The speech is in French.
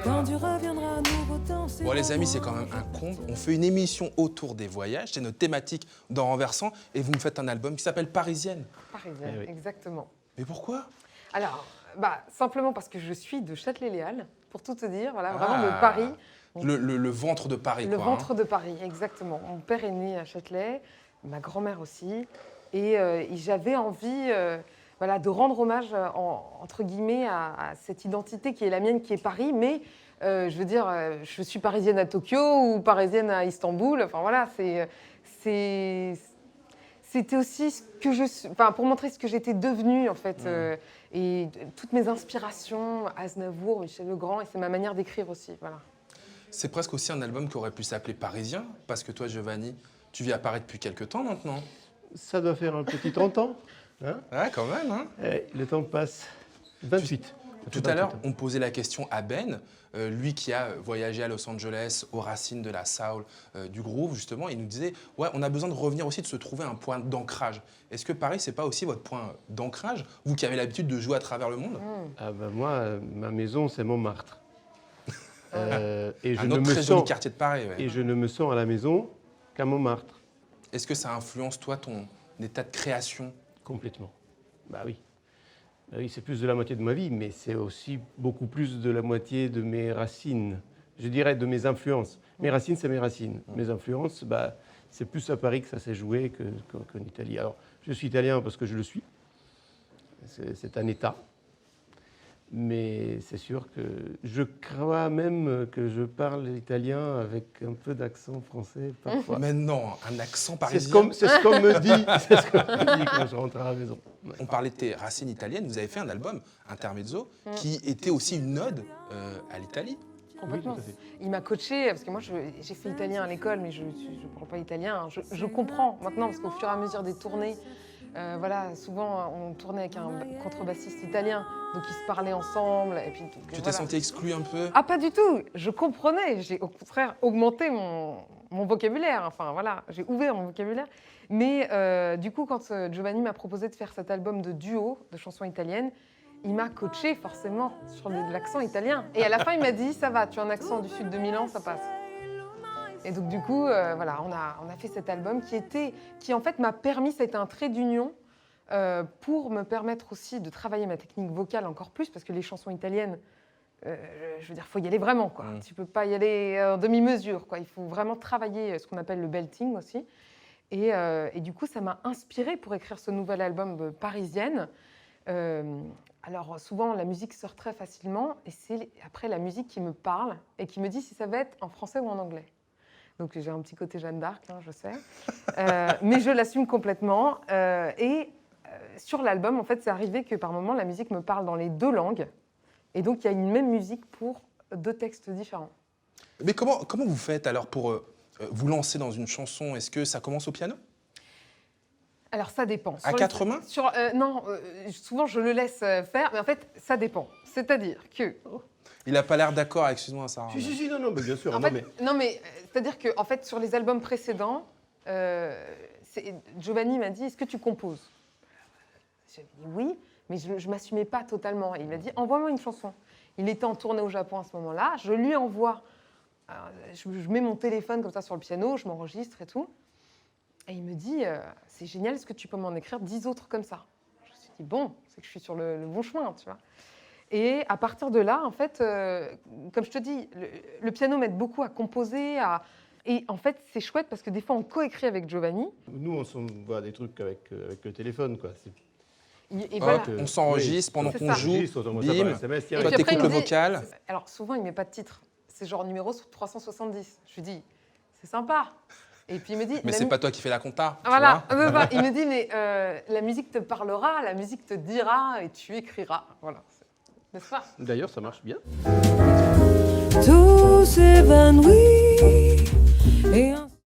Quand tu reviendras nous redanser. Bon les amis, c'est quand même un comble. On fait une émission autour des voyages, c'est notre thématique dans Renversant, et vous me faites un album qui s'appelle Parisienne. Parisienne, Eh oui. exactement. Mais pourquoi? Alors, simplement parce que je suis de Châtelet-Les-Halles, pour tout te dire, voilà, vraiment Ah, de Paris. le ventre de Paris, Le quoi. ventre de Paris, exactement. Mon père est né à Châtelet, ma grand-mère aussi, et j'avais envie de rendre hommage, entre guillemets, à cette identité qui est la mienne, qui est Paris, mais je veux dire, je suis parisienne à Tokyo ou parisienne à Istanbul, enfin voilà, c'était aussi ce que pour montrer ce que j'étais devenue en fait, et toutes mes inspirations, Aznavour, Michel Legrand, et c'est ma manière d'écrire aussi, voilà. C'est presque aussi un album qui aurait pu s'appeler Parisien, parce que toi, Giovanni, tu vis à Paris depuis quelques temps maintenant. Ça doit faire un petit 30 ans. Hein? Ouais, quand même, hein. Le temps passe. 28. Tout à l'heure, on posait la question à Ben, lui qui a voyagé à Los Angeles, aux racines de la soul, du groove, justement. Il nous disait, ouais, on a besoin de revenir aussi, de se trouver un point d'ancrage. Est-ce que Paris, c'est pas aussi votre point d'ancrage, vous qui avez l'habitude de jouer à travers le monde? Ah ben moi, ma maison, c'est Montmartre. Et je Un ne autre me très joli sens, quartier de Paris, ouais. et je ne me sens à la maison qu'à Montmartre. Est-ce que ça influence, toi, ton état de création? Complètement. Bah oui. Bah oui, c'est plus de la moitié de ma vie, mais c'est aussi beaucoup plus de la moitié de mes racines. Je dirais de mes influences. Mes racines, c'est mes racines. Mes influences, c'est plus à Paris que ça s'est joué qu'en Italie. Alors, je suis italien parce que je le suis. C'est un État. Mais c'est sûr que je crois même que je parle italien avec un peu d'accent français parfois. Mais non, un accent C'est ce parisien. qu'on me dit, c'est ce qu'on me dit quand je rentre à la maison. On parlait de tes racines italiennes, vous avez fait un album, Intermezzo, qui était aussi une ode à l'Italie. Complètement. Oui, tout à fait. Il m'a coaché, parce que moi j'ai fait italien à l'école, mais je ne parle pas italien. Hein. Je comprends maintenant, parce qu'au fur et à mesure des tournées, souvent on tournait avec un contrebassiste italien, donc ils se parlaient ensemble. Et puis, Tu t'es senti exclu un peu? Ah, pas du tout. Je comprenais. J'ai au contraire augmenté mon vocabulaire. Enfin, voilà, j'ai ouvert mon vocabulaire. Mais du coup, quand Giovanni m'a proposé de faire cet album de duo de chansons italiennes, il m'a coaché forcément sur l'accent italien. Et à la fin, il m'a dit, ça va, tu as un accent du sud de Milan, ça passe. Et donc du coup, on a fait cet album qui en fait m'a permis, ça a été un trait d'union pour me permettre aussi de travailler ma technique vocale encore plus, parce que les chansons italiennes, je veux dire, il faut y aller vraiment, quoi. Tu peux pas y aller en demi-mesure, quoi. Il faut vraiment travailler ce qu'on appelle le belting aussi. Et du coup, ça m'a inspirée pour écrire ce nouvel album Parisienne. Alors souvent, la musique sort très facilement, et c'est après la musique qui me parle et qui me dit si ça va être en français ou en anglais. Donc j'ai un petit côté Jeanne d'Arc, hein, je sais, mais je l'assume complètement. Sur l'album, en fait, c'est arrivé que par moments, la musique me parle dans les deux langues, et donc il y a une même musique pour deux textes différents. Mais comment vous faites alors pour vous lancer dans une chanson? Est-ce que ça commence au piano? Alors ça dépend. À quatre mains? Non, souvent je le laisse faire, mais en fait, ça dépend. C'est-à-dire que... Il n'a pas l'air d'accord, excuse-moi, Sarah. Si, non, mais bien sûr. C'est-à-dire que en fait, sur les albums précédents, Giovanni m'a dit, est-ce que tu composes? J'ai dit oui, mais je ne m'assumais pas totalement. Et il m'a dit, envoie-moi une chanson. Il était en tournée au Japon à ce moment-là. Je lui envoie, je mets mon téléphone comme ça sur le piano, je m'enregistre et tout. Et il me dit, c'est génial, est-ce que tu peux m'en écrire 10 autres comme ça? Je me suis dit, bon, c'est que je suis sur le bon chemin, tu vois. Et à partir de là, en fait, comme je te dis, le piano m'aide beaucoup à composer. Et en fait, c'est chouette parce que des fois, on coécrit avec Giovanni. Nous, on s'envoie des trucs avec le téléphone, quoi. Et voilà. On s'enregistre pendant C'est qu'on ça. joue, On s'envoie ça par bim, SMS, tiens, toi puis après, t'écoutes le il me dit- vocal. Alors souvent, il ne met pas de titre. C'est genre numéro 370. Je lui dis, c'est sympa. Et puis il me dit... Mais c'est pas toi qui fais la compta. tu Voilà, vois. il me dit, mais la musique te parlera, la musique te dira et tu écriras. Voilà, n'est-ce pas? D'ailleurs, ça marche bien. Tout s'évanouit et un